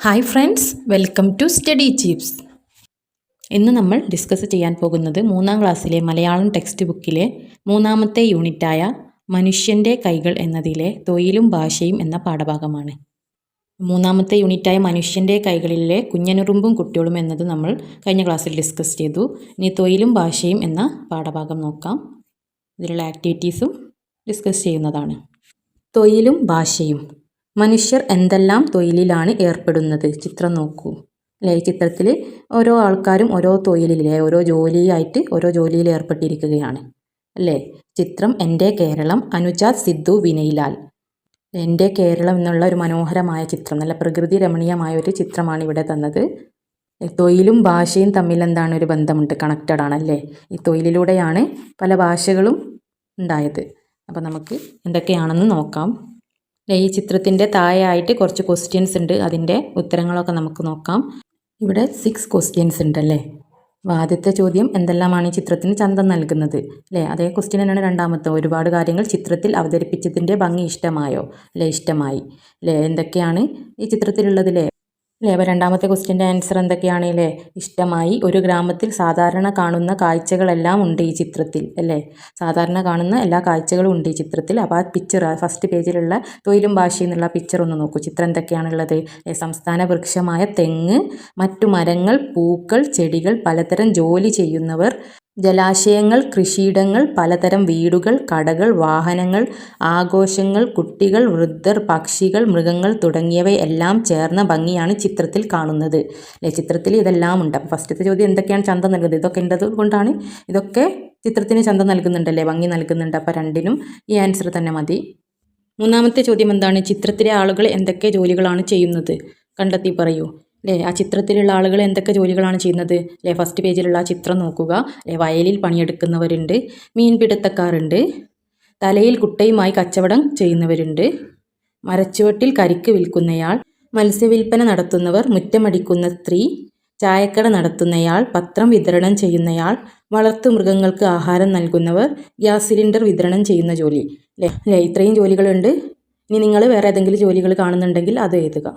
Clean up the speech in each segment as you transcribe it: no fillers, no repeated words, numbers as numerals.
Hi friends, welcome to study chips. ഇന്ന് നമ്മൾ discuss ചെയ്യാൻ പോകുന്നത് 3ാം ക്ലാസ്സിലെ മലയാളം ടെക്സ്റ്റ് ബുക്കിലെ 3ാമത്തെ യൂണിറ്റായ മനുഷ്യൻ്റെ കൈകൾ എന്നതിലെ തൊഴിലും ഭാഷയും എന്ന പാഠഭാഗമാണ്. 3ാമത്തെ യൂണിറ്റായ മനുഷ്യൻ്റെ കൈകളിലെ കുഞ്ഞനുറുമ്പും കുട്ടികളും എന്നത് നമ്മൾ കഴിഞ്ഞ ക്ലാസ്സിൽ ഡിസ്കസ് ചെയ്തു. ഇനി തൊഴിലും ഭാഷയും എന്ന പാഠഭാഗം നോക്കാം. ഇതിലുള്ള ആക്ടിവിറ്റീസും ഡിസ്കസ് ചെയ്യുന്നതാണ്. തൊഴിലും ഭാഷയും. മനുഷ്യർ എന്തെല്ലാം തൊഴിലിലാണ് ഏർപ്പെടുന്നത്? ചിത്രം നോക്കൂ അല്ലേ. ചിത്രത്തിൽ ഓരോ ആൾക്കാരും ഓരോ തൊഴിലിലെ ഓരോ ജോലിയായിട്ട് ഓരോ ജോലിയിൽ ഏർപ്പെട്ടിരിക്കുകയാണ് അല്ലേ. ചിത്രം എൻ്റെ കേരളം, അനുജാത് സിദ്ധു വിനയ്ലാൽ. എൻ്റെ കേരളം എന്നുള്ള ഒരു മനോഹരമായ ചിത്രം, നല്ല പ്രകൃതി രമണീയമായ ഒരു ചിത്രമാണ് ഇവിടെ തന്നത്. തൊഴിലും ഭാഷയും തമ്മിൽ എന്താണ്, ഒരു ബന്ധമുണ്ട്, കണക്റ്റഡ് ആണല്ലേ. ഈ തൊഴിലിലൂടെയാണ് പല ഭാഷകളും ഉണ്ടായത്. അപ്പോൾ നമുക്ക് എന്തൊക്കെയാണെന്ന് നോക്കാം. ഈ ചിത്രത്തിൻ്റെ താഴെയായിട്ട് കുറച്ച് ക്വസ്റ്റ്യൻസ് ഉണ്ട്, അതിൻ്റെ ഉത്തരങ്ങളൊക്കെ നമുക്ക് നോക്കാം. ഇവിടെ 6 ക്വസ്റ്റ്യൻസ് ഉണ്ടല്ലേ. അപ്പോൾ ആദ്യത്തെ ചോദ്യം, എന്തെല്ലാമാണ് ഈ ചിത്രത്തിന് ചന്തം നൽകുന്നത് അല്ലേ. അതേ ക്വസ്റ്റ്യൻ തന്നെയാണ് രണ്ടാമത്തെ. ഒരുപാട് കാര്യങ്ങൾ ചിത്രത്തിൽ അവതരിപ്പിച്ചതിൻ്റെ ഭംഗി ഇഷ്ടമായോ അല്ലേ. ഇഷ്ടമായി അല്ലേ. എന്തൊക്കെയാണ് ഈ ചിത്രത്തിലുള്ളതില്ലേ അല്ലേ. അപ്പോൾ രണ്ടാമത്തെ ക്വസ്റ്റ്യൻ്റെ ആൻസർ എന്തൊക്കെയാണ് അല്ലേ. ഇഷ്ടമായി. ഒരു ഗ്രാമത്തിൽ സാധാരണ കാണുന്ന കാഴ്ചകളെല്ലാം ഉണ്ട് ഈ ചിത്രത്തിൽ അല്ലേ. സാധാരണ കാണുന്ന എല്ലാ കാഴ്ചകളും ഉണ്ട് ഈ ചിത്രത്തിൽ. അപ്പോൾ ആ പിക്ചർ, ഫസ്റ്റ് പേജിലുള്ള തൊഴിലും ഭാഷയും എന്നുള്ള പിക്ചർ ഒന്ന് നോക്കൂ. ചിത്രം എന്തൊക്കെയാണുള്ളത്. സംസ്ഥാന വൃക്ഷമായ തെങ്ങ്, മറ്റു മരങ്ങൾ, പൂക്കൾ, ചെടികൾ, പലതരം ജോലി ചെയ്യുന്നവർ, ജലാശയങ്ങൾ, കൃഷിയിടങ്ങൾ, പലതരം വീടുകൾ, കടകൾ, വാഹനങ്ങൾ, ആഘോഷങ്ങൾ, കുട്ടികൾ, വൃദ്ധർ, പക്ഷികൾ, മൃഗങ്ങൾ തുടങ്ങിയവയെല്ലാം ചേർന്ന ഭംഗിയാണ് ചിത്രത്തിൽ കാണുന്നത് അല്ലേ. ചിത്രത്തിൽ ഇതെല്ലാം ഉണ്ട്. അപ്പോൾ ഫസ്റ്റത്തെ ചോദ്യം, എന്തൊക്കെയാണ് ചന്തം നൽകുന്നത്? ഇതൊക്കെ ഉള്ളത് കൊണ്ടാണ് ഇതൊക്കെ ചിത്രത്തിന് ചന്തം നൽകുന്നുണ്ടല്ലേ, ഭംഗി നൽകുന്നുണ്ട്. അപ്പോൾ രണ്ടിനും ഈ ആൻസർ തന്നെ മതി. മൂന്നാമത്തെ ചോദ്യം എന്താണ്, ചിത്രത്തിലെ ആളുകൾ എന്തൊക്കെ ജോലികളാണ് ചെയ്യുന്നത്? കണ്ടെത്തി പറയൂ അല്ലേ. ആ ചിത്രത്തിലുള്ള ആളുകൾ എന്തൊക്കെ ജോലികളാണ് ചെയ്യുന്നത് അല്ലേ. ഫസ്റ്റ് പേജിലുള്ള ആ ചിത്രം നോക്കുക അല്ലേ. വയലിൽ പണിയെടുക്കുന്നവരുണ്ട്, മീൻപിടുത്തക്കാരുണ്ട്, തലയിൽ കുട്ടയുമായി കച്ചവടം ചെയ്യുന്നവരുണ്ട്, മരച്ചുവട്ടിൽ കരിക്ക് വിൽക്കുന്നയാൾ, മത്സ്യവില്പന നടത്തുന്നവർ, മുറ്റമടിക്കുന്ന സ്ത്രീ, ചായക്കട നടത്തുന്നയാൾ, പത്രം വിതരണം ചെയ്യുന്നയാൾ, വളർത്തുമൃഗങ്ങൾക്ക് ആഹാരം നൽകുന്നവർ, ഗ്യാസ് സിലിണ്ടർ വിതരണം ചെയ്യുന്ന ജോലി അല്ലേ. ഇത്രയും ജോലികളുണ്ട്. ഇനി നിങ്ങൾ വേറെ ഏതെങ്കിലും ജോലികൾ കാണുന്നുണ്ടെങ്കിൽ അത് എഴുതുക.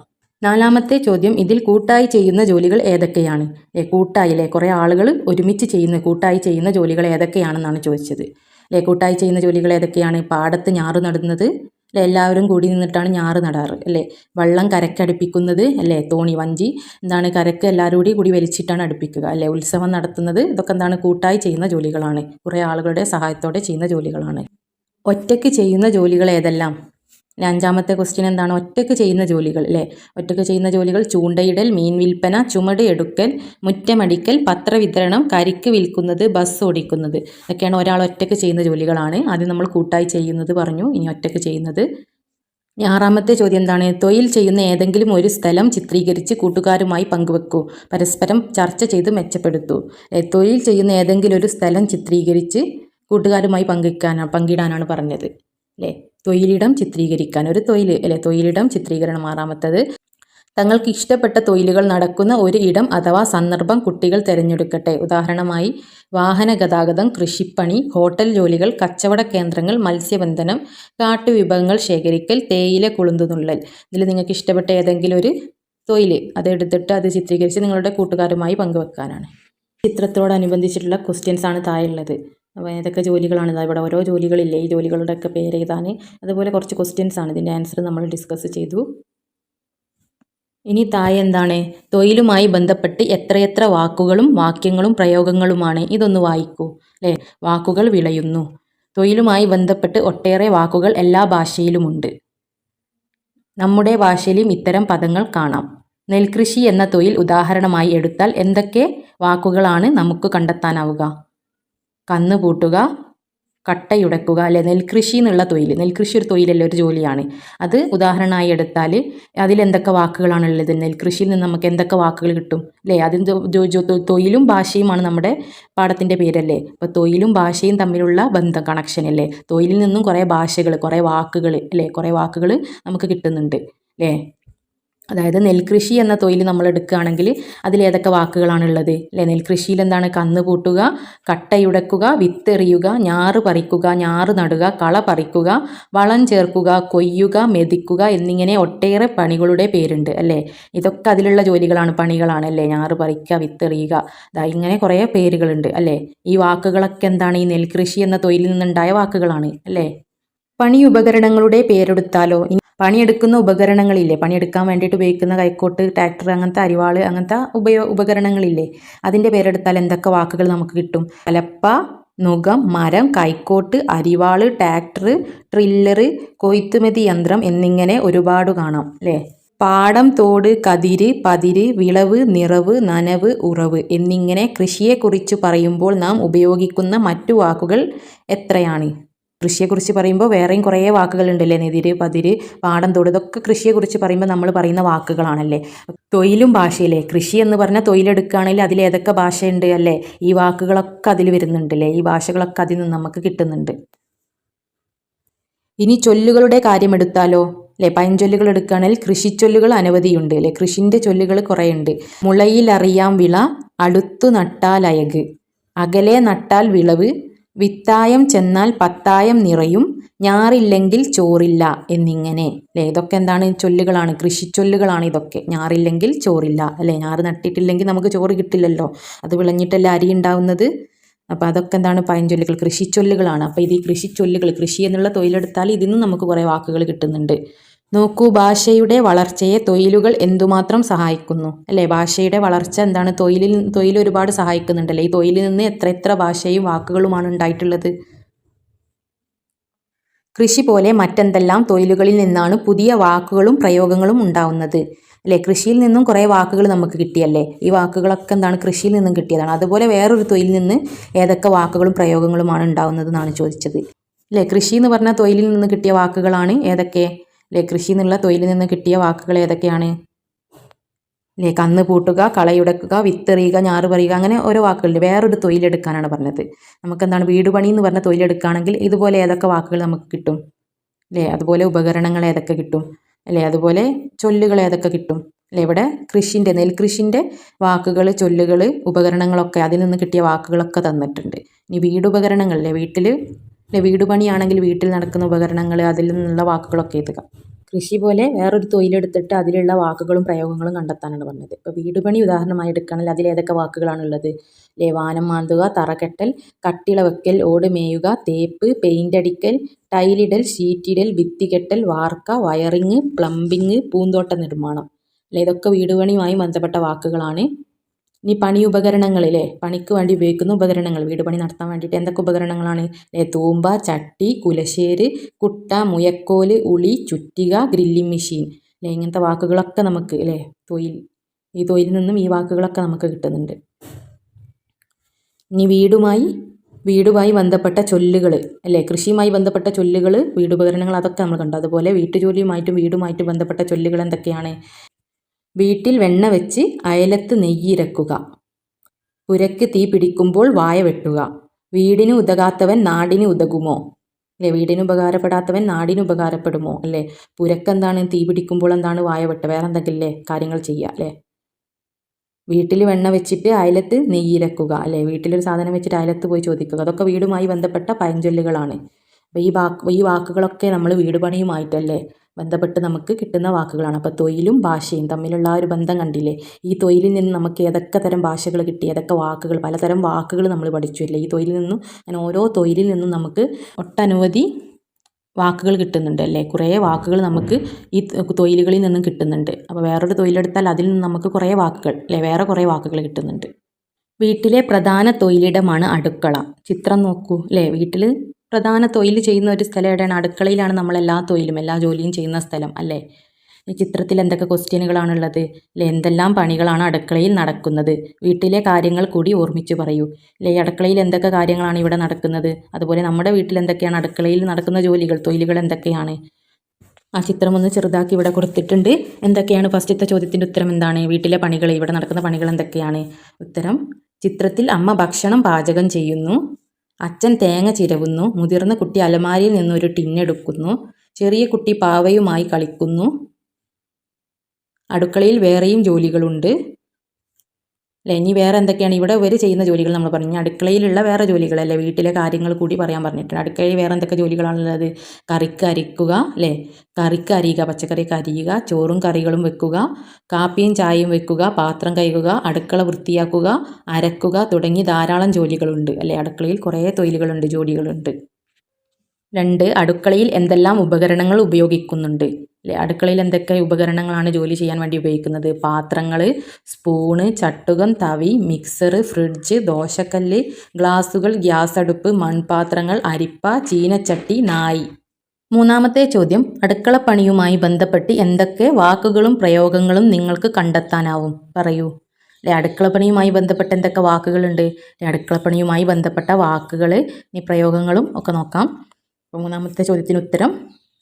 നാലാമത്തെ ചോദ്യം, ഇതിൽ കൂട്ടായി ചെയ്യുന്ന ജോലികൾ ഏതൊക്കെയാണ്? കൂട്ടായി കുറേ ആളുകൾ ഒരുമിച്ച് കൂട്ടായി ചെയ്യുന്ന ജോലികൾ ഏതൊക്കെയാണെന്നാണ് ചോദിച്ചത് അല്ലേ. കൂട്ടായി ചെയ്യുന്ന ജോലികൾ ഏതൊക്കെയാണ്? പാടത്ത് ഞാറ് നടുന്നത് അല്ലേ. എല്ലാവരും കൂടി നിന്നിട്ടാണ് ഞാറ് നടാറ് അല്ലേ. വള്ളം കരക്കടുപ്പിക്കുന്നത് അല്ലേ. തോണി, വഞ്ചി എന്താണ്, കരക്ക് എല്ലാവരും കൂടി വലിച്ചിട്ടാണ് അടുപ്പിക്കുക അല്ലേ. ഉത്സവം നടത്തുന്നത്, ഇതൊക്കെ എന്താണ്, കൂട്ടായി ചെയ്യുന്ന ജോലികളാണ്. കുറേ ആളുകളുടെ സഹായത്തോടെ ചെയ്യുന്ന ജോലികളാണ്. ഒറ്റയ്ക്ക് ചെയ്യുന്ന ജോലികൾ ഏതെല്ലാം? അഞ്ചാമത്തെ ക്വസ്റ്റ്യൻ എന്താണ്, ഒറ്റയ്ക്ക് ചെയ്യുന്ന ജോലികൾ അല്ലേ. ഒറ്റയ്ക്ക് ചെയ്യുന്ന ജോലികൾ ചൂണ്ടയിടൽ, മീൻ വിൽപ്പന, ചുമട് എടുക്കൽ, മുറ്റമടിക്കൽ, പത്രവിതരണം, കരിക്ക് വിൽക്കുന്നത്, ബസ് ഓടിക്കുന്നത്. ഇതൊക്കെയാണ് ഒരാൾ ഒറ്റയ്ക്ക് ചെയ്യുന്ന ജോലികളാണ്. ആദ്യം നമ്മൾ കൂട്ടായി ചെയ്യുന്നത് പറഞ്ഞു, ഇനി ഒറ്റയ്ക്ക് ചെയ്യുന്നത്. ആറാമത്തെ ചോദ്യം എന്താണ്, തൊഴിൽ ചെയ്യുന്ന ഏതെങ്കിലും ഒരു സ്ഥലം ചിത്രീകരിച്ച് കൂട്ടുകാരുമായി പങ്കുവെക്കൂ, പരസ്പരം ചർച്ച ചെയ്ത് മെച്ചപ്പെടുത്തൂ. തൊഴിൽ ചെയ്യുന്ന ഏതെങ്കിലും ഒരു സ്ഥലം ചിത്രീകരിച്ച് കൂട്ടുകാരുമായി പങ്കിടാനാണ് പറഞ്ഞത് അല്ലേ. തൊഴിലിടം ചിത്രീകരിക്കാൻ, ഒരു തൊഴിൽ അല്ലേ, തൊഴിലിടം ചിത്രീകരണം. ആറാമത്തത്, തങ്ങൾക്ക് ഇഷ്ടപ്പെട്ട തൊഴിലുകൾ നടക്കുന്ന ഒരു ഇടം അഥവാ സന്ദർഭം കുട്ടികൾ തിരഞ്ഞെടുക്കട്ടെ. ഉദാഹരണമായി വാഹന ഗതാഗതം, കൃഷിപ്പണി, ഹോട്ടൽ ജോലികൾ, കച്ചവട കേന്ദ്രങ്ങൾ, മത്സ്യബന്ധനം, കാട്ടുവിഭവങ്ങൾ ശേഖരിക്കൽ, തേയില കൊളുന്തുന്നുള്ളൽ. ഇതിൽ നിങ്ങൾക്ക് ഇഷ്ടപ്പെട്ട ഏതെങ്കിലും ഒരു തൊഴിൽ അതെടുത്തിട്ട് അത് ചിത്രീകരിച്ച് നിങ്ങളുടെ കൂട്ടുകാരുമായി പങ്കുവെക്കാനാണ്. ചിത്രത്തോടനുബന്ധിച്ചിട്ടുള്ള ക്വസ്റ്റ്യൻസ് ആണ് താഴെയുള്ളത്. അപ്പോൾ ഏതൊക്കെ ജോലികളാണ്, ഇവിടെ ഓരോ ജോലികളില്ലേ, ഈ ജോലികളുടെയൊക്കെ പേര് എഴുതാൻ. അതുപോലെ കുറച്ച് ക്വസ്റ്റ്യൻസ് ആണ്, ഇതിൻ്റെ ആൻസർ നമ്മൾ ഡിസ്കസ് ചെയ്തു. ഇനി താഴെ എന്താണ്, തൊഴിലുമായി ബന്ധപ്പെട്ട് എത്രയെത്ര വാക്കുകളും വാക്യങ്ങളും പ്രയോഗങ്ങളുമാണ്. ഇതൊന്ന് വായിക്കൂ അല്ലേ. വാക്കുകൾ വിളയുന്നു. തൊഴിലുമായി ബന്ധപ്പെട്ട് ഒട്ടേറെ വാക്കുകൾ എല്ലാ ഭാഷയിലുമുണ്ട്. നമ്മുടെ ഭാഷയിലും ഇത്തരം പദങ്ങൾ കാണാം. നെൽകൃഷി എന്ന തൊഴിൽ ഉദാഹരണമായി എടുത്താൽ എന്തൊക്കെ വാക്കുകളാണ് നമുക്ക് കണ്ടെത്താനാവുക? കന്ന് പൂട്ടുക, കട്ടയുടക്കുക അല്ലെ. നെൽകൃഷി എന്നുള്ള തൊഴിൽ, നെൽകൃഷി ഒരു തൊഴിലല്ലേ, ഒരു ജോലിയാണ്. അത് ഉദാഹരണമായി എടുത്താൽ അതിലെന്തൊക്കെ വാക്കുകളാണുള്ളത്? നെൽകൃഷിയിൽ നിന്ന് നമുക്ക് എന്തൊക്കെ വാക്കുകൾ കിട്ടും അല്ലേ. അതിന് തൊഴിലും ഭാഷയുമാണ് നമ്മുടെ പാഠത്തിൻ്റെ പേരല്ലേ. അപ്പോൾ തൊഴിലും ഭാഷയും തമ്മിലുള്ള ബന്ധം, കണക്ഷൻ അല്ലേ. തൊഴിലിൽ നിന്നും കുറേ ഭാഷകൾ, കുറേ വാക്കുകൾ അല്ലേ, കുറേ വാക്കുകൾ നമുക്ക് കിട്ടുന്നുണ്ട് അല്ലേ. അതായത് നെൽകൃഷി എന്ന തൊഴിൽ നമ്മൾ എടുക്കുകയാണെങ്കിൽ അതിലേതൊക്കെ വാക്കുകളാണുള്ളത് അല്ലേ? നെൽകൃഷിയിൽ എന്താണ്? കന്ന് പൂട്ടുക, കട്ടയുടക്കുക, വിത്തെറിയുക, ഞാറ് പറിക്കുക, ഞാറ് നടുക, കള പറിക്കുക, വളം ചേർക്കുക, കൊയ്യുക, മെതിക്കുക എന്നിങ്ങനെ ഒട്ടേറെ പണികളുടെ പേരുണ്ട് അല്ലേ? ഇതൊക്കെ അതിലുള്ള ജോലികളാണ്, പണികളാണ് അല്ലേ? ഞാറ് പറിക്കുക, വിത്തെറിയുക, ഇങ്ങനെ കുറേ പേരുകളുണ്ട് അല്ലേ? ഈ വാക്കുകളൊക്കെ എന്താണ്? ഈ നെൽകൃഷി എന്ന തൊഴിലിൽ നിന്നുണ്ടായ വാക്കുകളാണ് അല്ലേ? പണി ഉപകരണങ്ങളുടെ പേരെടുത്താലോ? പണിയെടുക്കുന്ന ഉപകരണങ്ങളില്ലേ, പണിയെടുക്കാൻ വേണ്ടിയിട്ട് ഉപയോഗിക്കുന്ന കൈക്കോട്ട്, ട്രാക്ടർ, അങ്ങനത്തെ അരിവാള്, അങ്ങനത്തെ ഉപകരണങ്ങളില്ലേ, അതിൻ്റെ പേരെടുത്താൽ എന്തൊക്കെ വാക്കുകൾ നമുക്ക് കിട്ടും? കലപ്പ, നുകം, മരം, കൈക്കോട്ട്, അരിവാള്, ട്രാക്ടർ, ട്രില്ലറ്, കൊയ്ത്തുമതി യന്ത്രം എന്നിങ്ങനെ ഒരുപാട് കാണാം അല്ലേ? പാടം, തോട്, കതിര്, പതിര്, വിളവ്, നിറവ്, നനവ്, ഉറവ് എന്നിങ്ങനെ കൃഷിയെക്കുറിച്ച് പറയുമ്പോൾ നാം ഉപയോഗിക്കുന്ന മറ്റു വാക്കുകൾ എത്രയാണ്? കൃഷിയെക്കുറിച്ച് പറയുമ്പോൾ വേറെയും കുറേ വാക്കുകളുണ്ടല്ലേ? നെതിര്, പതിര്, പാടം, തോട്, ഇതൊക്കെ കൃഷിയെക്കുറിച്ച് പറയുമ്പോൾ നമ്മൾ പറയുന്ന വാക്കുകളാണല്ലേ? തൊഴിലും ഭാഷയില്ലേ? കൃഷി എന്ന് പറഞ്ഞാൽ തൊഴിലെടുക്കുകയാണെങ്കിൽ അതിൽ ഏതൊക്കെ ഭാഷയുണ്ട് അല്ലേ? ഈ വാക്കുകളൊക്കെ അതിൽ വരുന്നുണ്ടല്ലേ? ഈ ഭാഷകളൊക്കെ അതിൽ നിന്ന് നമുക്ക് കിട്ടുന്നുണ്ട്. ഇനി ചൊല്ലുകളുടെ കാര്യം എടുത്താലോ അല്ലേ? പഴഞ്ചൊല്ലുകൾ എടുക്കുകയാണെങ്കിൽ കൃഷിച്ചൊല്ലുകൾ അനവധിയുണ്ട് അല്ലേ? കൃഷിൻ്റെ ചൊല്ലുകൾ കുറേ ഉണ്ട്. മുളയിലറിയാം വിള, അടുത്തു നട്ടാൽ അയക്, അകലെ നട്ടാൽ വിളവ്, വിത്തായം ചെന്നാൽ പത്തായം നിറയും, ഞാറില്ലെങ്കിൽ ചോറില്ല എന്നിങ്ങനെ അല്ലേ? ഇതൊക്കെ എന്താണ്? ചൊല്ലുകളാണ്, കൃഷിച്ചൊല്ലുകളാണ് ഇതൊക്കെ. ഞാറില്ലെങ്കിൽ ചോറില്ല അല്ലേ? ഞാറ് നട്ടിട്ടില്ലെങ്കിൽ നമുക്ക് ചോറ് കിട്ടില്ലല്ലോ, അത് വിളഞ്ഞിട്ടല്ല അരി ഉണ്ടാവുന്നത്. അപ്പോൾ അതൊക്കെ എന്താണ്? പഴഞ്ചൊല്ലുകൾ, കൃഷിച്ചൊല്ലുകളാണ്. അപ്പോൾ ഇത് ഈ കൃഷിച്ചൊല്ലുകൾ, കൃഷി എന്നുള്ള തൊഴിലെടുത്താൽ ഇതിൽ നിന്നും നമുക്ക് കുറേ വാക്കുകൾ കിട്ടുന്നുണ്ട്. നോക്കൂ, ഭാഷയുടെ വളർച്ചയെ തൊഴിലുകൾ എന്തുമാത്രം സഹായിക്കുന്നു അല്ലേ? ഭാഷയുടെ വളർച്ച എന്താണ്? തൊഴിൽ ഒരുപാട് സഹായിക്കുന്നുണ്ടല്ലേ? ഈ തൊഴിലിൽ നിന്ന് എത്ര ഭാഷയും വാക്കുകളുമാണ് ഉണ്ടായിട്ടുള്ളത്. കൃഷി പോലെ മറ്റെന്തെല്ലാം തൊഴിലുകളിൽ നിന്നാണ് പുതിയ വാക്കുകളും പ്രയോഗങ്ങളും ഉണ്ടാവുന്നത് അല്ലേ? കൃഷിയിൽ നിന്നും കുറേ വാക്കുകൾ നമുക്ക് കിട്ടിയല്ലേ? ഈ വാക്കുകളൊക്കെ എന്താണ്? കൃഷിയിൽ നിന്നും കിട്ടിയതാണ്. അതുപോലെ വേറൊരു തൊഴിലിൽ നിന്ന് ഏതൊക്കെ വാക്കുകളും പ്രയോഗങ്ങളുമാണ് ഉണ്ടാവുന്നത് എന്നാണ് ചോദിച്ചത് അല്ലേ? കൃഷി എന്ന് പറഞ്ഞാൽ തൊഴിലിൽ നിന്ന് കിട്ടിയ വാക്കുകളാണ് ഏതൊക്കെ അല്ലേ? കൃഷി എന്നുള്ള തൊഴിലിൽ നിന്ന് കിട്ടിയ വാക്കുകൾ ഏതൊക്കെയാണ് അല്ലേ? കന്ന് പൂട്ടുക, കളയുടക്കുക, വിത്തെറിയുക, ഞാറ് പറയുക, അങ്ങനെ ഓരോ വാക്കുകളുണ്ട്. വേറൊരു തൊഴിലെടുക്കാനാണ് പറഞ്ഞത്. നമുക്കെന്താണ്? വീട് പണി എന്ന് പറഞ്ഞ തൊഴിലെടുക്കുകയാണെങ്കിൽ ഇതുപോലെ ഏതൊക്കെ വാക്കുകൾ നമുക്ക് കിട്ടും അല്ലേ? അതുപോലെ ഉപകരണങ്ങൾ ഏതൊക്കെ കിട്ടും അല്ലേ? അതുപോലെ ചൊല്ലുകൾ ഏതൊക്കെ കിട്ടും അല്ലേ? ഇവിടെ നെൽകൃഷിൻ്റെ വാക്കുകൾ, ചൊല്ലുകൾ, ഉപകരണങ്ങളൊക്കെ അതിൽ നിന്ന് കിട്ടിയ വാക്കുകളൊക്കെ തന്നിട്ടുണ്ട്. ഇനി വീടുപകരണങ്ങൾ അല്ലേ? വീട് പണിയാണെങ്കിൽ വീട്ടിൽ നടക്കുന്ന ഉപകരണങ്ങൾ, അതിൽ നിന്നുള്ള വാക്കുകളൊക്കെ എഴുതുക. കൃഷി പോലെ വേറൊരു തൊഴിലെടുത്തിട്ട് അതിലുള്ള വാക്കുകളും പ്രയോഗങ്ങളും കണ്ടെത്താനാണ് പറഞ്ഞത്. ഇപ്പോൾ വീട് പണി ഉദാഹരണമായി എടുക്കുകയാണെങ്കിൽ അതിലേതൊക്കെ വാക്കുകളാണുള്ളത് അല്ലേ? വാനം മാന്തുക, തറകെട്ടൽ, കട്ടിള വെക്കൽ, ഓട് മേയുക, തേപ്പ്, പെയിൻ്റ് അടിക്കൽ, ടൈലിടൽ, ഷീറ്റിടൽ, ഭിത്തികെട്ടൽ, വാർക്ക, വയറിങ്, പ്ലംബിങ്, പൂന്തോട്ട നിർമ്മാണം അല്ലേ? ഇതൊക്കെ വീട് പണിയുമായി ബന്ധപ്പെട്ട വാക്കുകളാണ്. ഇനി പണി ഉപകരണങ്ങളിലെ പണിക്ക് വേണ്ടി ഉപയോഗിക്കുന്ന ഉപകരണങ്ങൾ, വീട് പണി നടത്താൻ വേണ്ടിയിട്ട് എന്തൊക്കെ ഉപകരണങ്ങളാണ് അല്ലേ? തൂമ്പ, ചട്ടി, കുലശ്ശേര്, കുട്ട, മുയക്കോല്, ഉളി, ചുറ്റിക, ഗ്രില്ലിംഗ് മെഷീൻ അല്ലേ? ഇങ്ങനത്തെ വാക്കുകളൊക്കെ നമുക്ക് അല്ലേ ഈ തൊഴിലിൽ നിന്നും ഈ വാക്കുകളൊക്കെ നമുക്ക് കിട്ടുന്നുണ്ട്. ഇനി വീടുമായി ബന്ധപ്പെട്ട ചൊല്ലുകൾ അല്ലേ? കൃഷിയുമായി ബന്ധപ്പെട്ട ചൊല്ലുകൾ, വീടുപകരണങ്ങൾ, അതൊക്കെ നമ്മൾ കണ്ടു. അതുപോലെ വീട്ടുജോലിയുമായിട്ടും വീടുമായിട്ടും ബന്ധപ്പെട്ട ചൊല്ലുകൾ എന്തൊക്കെയാണ്? വീട്ടിൽ വെണ്ണ വെച്ച് അയലത്ത് നെയ്യിരക്കുക, പുരയ്ക്ക് തീ പിടിക്കുമ്പോൾ വായ വെട്ടുക, വീടിന് ഉതകാത്തവൻ നാടിന് ഉതകുമോ അല്ലേ? വീടിന് ഉപകാരപ്പെടാത്തവൻ നാടിന് ഉപകാരപ്പെടുമോ അല്ലേ? പുരക്കെന്താണ്? തീ പിടിക്കുമ്പോൾ എന്താണ്? വായ വെട്ടുക. വേറെ എന്തെങ്കിലും കാര്യങ്ങൾ ചെയ്യുക അല്ലേ? വീട്ടിൽ വെണ്ണ വെച്ചിട്ട് അയലത്ത് നെയ്യിരക്കുക അല്ലേ? വീട്ടിലൊരു സാധനം വെച്ചിട്ട് അയലത്ത് പോയി ചോദിക്കുക. അതൊക്കെ വീടുമായി ബന്ധപ്പെട്ട പഴഞ്ചൊല്ലുകളാണ്. അപ്പോൾ ഈ വാക്കുകളൊക്കെ നമ്മൾ വീട് പണിയുമായിട്ടല്ലേ ബന്ധപ്പെട്ട് നമുക്ക് കിട്ടുന്ന വാക്കുകളാണ്. അപ്പോൾ തൊഴിലും ഭാഷയും തമ്മിലുള്ള ആ ഒരു ബന്ധം കണ്ടില്ലേ? ഈ തൊഴിലിൽ നിന്ന് നമുക്ക് ഏതൊക്കെ തരം ഭാഷകൾ കിട്ടി, ഏതൊക്കെ വാക്കുകൾ, പലതരം വാക്കുകൾ നമ്മൾ പഠിച്ചു അല്ലേ? ഈ തൊഴിലിൽ നിന്നും അങ്ങനെ ഓരോ തൊഴിലിൽ നിന്നും നമുക്ക് ഒട്ടനവധി വാക്കുകൾ കിട്ടുന്നുണ്ട് അല്ലേ? കുറേ വാക്കുകൾ നമുക്ക് ഈ തൊഴിലുകളിൽ നിന്നും കിട്ടുന്നുണ്ട്. അപ്പോൾ വേറൊരു തൊഴിലെടുത്താൽ അതിൽ നിന്ന് നമുക്ക് കുറേ വാക്കുകൾ അല്ലേ? വേറെ കുറേ വാക്കുകൾ കിട്ടുന്നുണ്ട്. വീട്ടിലെ പ്രധാന തൊഴിലിടമാണ് അടുക്കള. ചിത്രം നോക്കൂ അല്ലേ? വീട്ടിൽ പ്രധാന തൊഴിൽ ചെയ്യുന്ന ഒരു സ്ഥലം എവിടെയാണ്? അടുക്കളയിലാണ് നമ്മളെല്ലാ തൊഴിലും എല്ലാ ജോലിയും ചെയ്യുന്ന സ്ഥലം അല്ലേ? ഈ ചിത്രത്തിൽ എന്തൊക്കെ ക്വസ്റ്റ്യനുകളാണുള്ളത് അല്ലേ? എന്തെല്ലാം പണികളാണ് അടുക്കളയിൽ നടക്കുന്നത്? വീട്ടിലെ കാര്യങ്ങൾ കൂടി ഓർമ്മിച്ച് പറയൂ അല്ലേ? അടുക്കളയിൽ എന്തൊക്കെ കാര്യങ്ങളാണ് ഇവിടെ നടക്കുന്നത്? അതുപോലെ നമ്മുടെ വീട്ടിൽ എന്തൊക്കെയാണ് അടുക്കളയിൽ നടക്കുന്ന ജോലികൾ, തൊഴിലുകൾ എന്തൊക്കെയാണ്? ആ ചിത്രം ഒന്ന് ചെറുതാക്കി ഇവിടെ കൊടുത്തിട്ടുണ്ട്. എന്തൊക്കെയാണ്? ഫസ്റ്റത്തെ ചോദ്യത്തിൻ്റെ ഉത്തരം എന്താണ്? വീട്ടിലെ പണികൾ, ഇവിടെ നടക്കുന്ന പണികൾ എന്തൊക്കെയാണ്? ഉത്തരം: ചിത്രത്തിൽ അമ്മ ഭക്ഷണം പാചകം ചെയ്യുന്നു, അച്ഛൻ തേങ്ങ ചിരവുന്നു, മുതിർന്ന കുട്ടി അലമാരിയിൽ നിന്നൊരു ടിന്നെടുക്കുന്നു, ചെറിയ കുട്ടി പാവയുമായി കളിക്കുന്നു, അടുക്കളയിൽ വേറെയും ജോലികളുണ്ട് അല്ലേ. ഇനി വേറെ എന്തൊക്കെയാണ് ഇവിടെ ഇവർ ചെയ്യുന്ന ജോലികൾ നമ്മൾ പറഞ്ഞു. അടുക്കളയിലുള്ള വേറെ ജോലികളല്ലേ, വീട്ടിലെ കാര്യങ്ങൾ കൂടി പറയാൻ പറഞ്ഞിട്ടുണ്ട്. അടുക്കളയിൽ വേറെ എന്തൊക്കെ ജോലികളാണുള്ളത്? കറിക്ക് അരിക്കുക അല്ലേ, കറിക്ക് അരിയുക, പച്ചക്കറിക്ക് അരിയുക, ചോറും കറികളും വെക്കുക, കാപ്പിയും ചായയും വെക്കുക, പാത്രം കഴുകുക, അടുക്കള വൃത്തിയാക്കുക, അരക്കുക തുടങ്ങി ധാരാളം ജോലികളുണ്ട് അല്ലേ. അടുക്കളയിൽ കുറേ തൊഴിലുകളുണ്ട്, ജോലികളുണ്ട്. 2. അടുക്കളയിൽ എന്തെല്ലാം ഉപകരണങ്ങൾ ഉപയോഗിക്കുന്നുണ്ട് അല്ലേ. അടുക്കളയിൽ എന്തൊക്കെ ഉപകരണങ്ങളാണ് ജോലി ചെയ്യാൻ വേണ്ടി ഉപയോഗിക്കുന്നത്? പാത്രങ്ങൾ, സ്പൂണ്, ചട്ടുകം, തവി, മിക്സർ, ഫ്രിഡ്ജ്, ദോശക്കല്ല്, ഗ്ലാസുകൾ, ഗ്യാസ് അടുപ്പ്, മൺപാത്രങ്ങൾ, അരിപ്പ, ചീനച്ചട്ടി, നായി. 3-ാമത്തെ ചോദ്യം, അടുക്കളപ്പണിയുമായി ബന്ധപ്പെട്ട് എന്തൊക്കെ വാക്കുകളും പ്രയോഗങ്ങളും നിങ്ങൾക്ക് കണ്ടെത്താനാവും? പറയൂ അല്ലേ. അടുക്കളപ്പണിയുമായി ബന്ധപ്പെട്ട എന്തൊക്കെ വാക്കുകളുണ്ട്? അടുക്കളപ്പണിയുമായി ബന്ധപ്പെട്ട വാക്കുകൾ ഇനി പ്രയോഗങ്ങളും ഒക്കെ നോക്കാം. അപ്പോൾ 3-ാമത്തെ ചോദ്യത്തിന് ഉത്തരം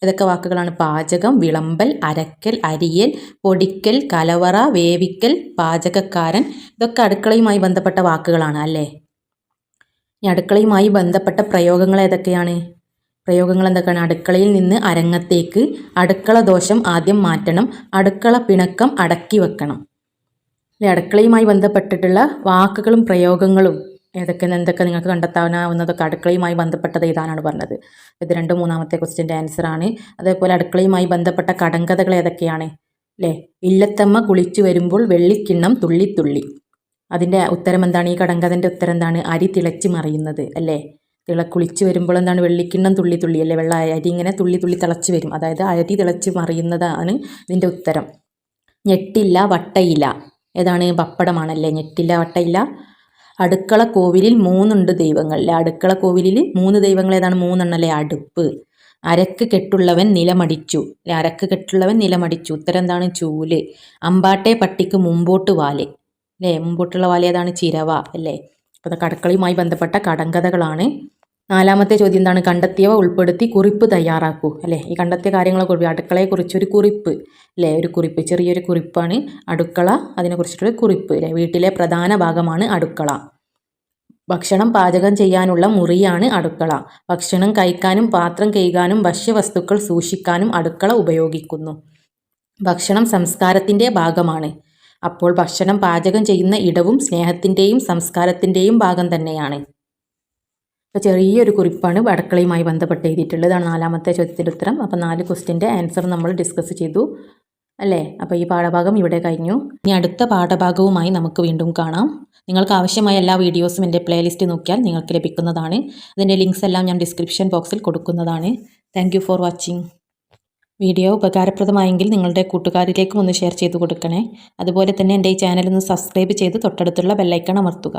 ഏതൊക്കെ വാക്കുകളാണ്? പാചകം, വിളമ്പൽ, അരക്കൽ, അരിയൽ, പൊടിക്കൽ, കലവറ, വേവിക്കൽ, പാചകക്കാരൻ. ഇതൊക്കെ അടുക്കളയുമായി ബന്ധപ്പെട്ട വാക്കുകളാണ് അല്ലേ. ഇനി അടുക്കളയുമായി ബന്ധപ്പെട്ട പ്രയോഗങ്ങൾ ഏതൊക്കെയാണ്? പ്രയോഗങ്ങൾ എന്തൊക്കെയാണ്? അടുക്കളയിൽ നിന്ന് അരങ്ങത്തേക്ക്, അടുക്കള ദോഷം ആദ്യം മാറ്റണം, അടുക്കള പിണക്കം അടക്കി വെക്കണം അല്ലേ. അടുക്കളയുമായി ബന്ധപ്പെട്ടിട്ടുള്ള വാക്കുകളും പ്രയോഗങ്ങളും എന്തൊക്കെ നിങ്ങൾക്ക് കണ്ടെത്താവുന്നതൊക്കെ അടുക്കളയുമായി ബന്ധപ്പെട്ടത് ഏതാനാണ് പറഞ്ഞത്. ഇത് 2 3-ാമത്തെ ക്വസ്റ്റ്യൻ്റെ ആൻസറാണ്. അതേപോലെ അടുക്കളയുമായി ബന്ധപ്പെട്ട കടങ്കഥകൾ ഏതൊക്കെയാണ് അല്ലേ. ഇല്ലത്തമ്മ കുളിച്ചു വരുമ്പോൾ വെള്ളിക്കിണ്ണം തുള്ളി തുള്ളി. അതിൻ്റെ ഉത്തരം എന്താണ്? ഈ കടങ്കഥൻ്റെ ഉത്തരം എന്താണ്? അരി തിളച്ച് മറിയുന്നത് അല്ലേ. കുളിച്ചു വരുമ്പോൾ എന്താണ്? വെള്ളിക്കിണ്ണം തുള്ളി തുള്ളി അല്ലേ. വെള്ള അരി ഇങ്ങനെ തുള്ളി തുള്ളി തിളച്ച് വരും, അതായത് അരി തിളച്ച് മറിയുന്നതാണ് ഇതിൻ്റെ ഉത്തരം. ഞെട്ടില്ല വട്ടയില്ല ഏതാണ്? പപ്പടമാണല്ലേ. ഞെട്ടില്ല വട്ടയില്ല. അടുക്കള കോവിലിൽ 3 ദൈവങ്ങൾ അല്ലേ. അടുക്കള കോവിലിൽ 3 ദൈവങ്ങൾ ഏതാണ്? 3 അല്ലേ. അടുപ്പ്. അരക്ക് കെട്ടുള്ളവൻ നിലമടിച്ചു അല്ലേ. അരക്ക് കെട്ടുള്ളവൻ നിലമടിച്ചു. ഉത്തരം എന്താണ്? ചൂല്. അമ്പാട്ടെ പട്ടിക്ക് മുമ്പോട്ട് വാല് അല്ലേ. മുമ്പോട്ടുള്ള വാല് ഏതാണ്? ചിരവ അല്ലേ. അപ്പോൾ ഇതൊക്കെ അടുക്കളയുമായി ബന്ധപ്പെട്ട കടങ്കഥകളാണ്. 4-ാമത്തെ ചോദ്യം എന്താണ്? കണ്ടെത്തിയവ ഉൾപ്പെടുത്തി കുറിപ്പ് തയ്യാറാക്കൂ അല്ലേ. ഈ കണ്ടെത്തിയ കാര്യങ്ങളെ അടുക്കളയെക്കുറിച്ചൊരു കുറിപ്പ് അല്ലേ. ഒരു കുറിപ്പ്, ചെറിയൊരു കുറിപ്പാണ് അടുക്കള, അതിനെക്കുറിച്ചിട്ടൊരു കുറിപ്പ് അല്ലേ. വീട്ടിലെ പ്രധാന ഭാഗമാണ് അടുക്കള. ഭക്ഷണം പാചകം ചെയ്യാനുള്ള മുറിയാണ് അടുക്കള. ഭക്ഷണം കഴിക്കാനും പാത്രം കഴുകാനും ഭക്ഷ്യവസ്തുക്കൾ സൂക്ഷിക്കാനും അടുക്കള ഉപയോഗിക്കുന്നു. ഭക്ഷണം സംസ്കാരത്തിൻ്റെ ഭാഗമാണ്. അപ്പോൾ ഭക്ഷണം പാചകം ചെയ്യുന്ന ഇടവും സ്നേഹത്തിൻ്റെയും സംസ്കാരത്തിൻ്റെയും ഭാഗം തന്നെയാണ്. അപ്പോൾ ചെറിയൊരു കുറിപ്പാണ് അടുക്കളയുമായി ബന്ധപ്പെട്ട് എഴുതിയിട്ടുള്ളത്. ഇതാണ് 4-ാമത്തെ ചോദ്യത്തിൻ്റെ ഉത്തരം. അപ്പോൾ 4 ക്വസ്റ്റ്യൻ്റെ ആൻസർ നമ്മൾ ഡിസ്കസ് ചെയ്തു അല്ലേ. അപ്പോൾ ഈ പാഠഭാഗം ഇവിടെ കഴിഞ്ഞു. ഇനി അടുത്ത പാഠഭാഗവുമായി നമുക്ക് വീണ്ടും കാണാം. നിങ്ങൾക്ക് ആവശ്യമായ എല്ലാ വീഡിയോസും എൻ്റെ പ്ലേലിസ്റ്റ് നോക്കിയാൽ നിങ്ങൾക്ക് ലഭിക്കുന്നതാണ്. അതിൻ്റെ ലിങ്ക്സ് എല്ലാം ഞാൻ ഡിസ്ക്രിപ്ഷൻ ബോക്സിൽ കൊടുക്കുന്നതാണ്. Thank you for watching. Video ഉപകാരപ്രദമായെങ്കിൽ നിങ്ങളുടെ കൂട്ടുകാരിലേക്കും ഒന്ന് ഷെയർ ചെയ്ത് കൊടുക്കണേ. അതുപോലെ തന്നെ എൻ്റെ ഈ ചാനൽ ഒന്ന് സബ്സ്ക്രൈബ് ചെയ്ത് തൊട്ടടുത്തുള്ള ബെല്ലൈക്കൺ അമർത്തുക.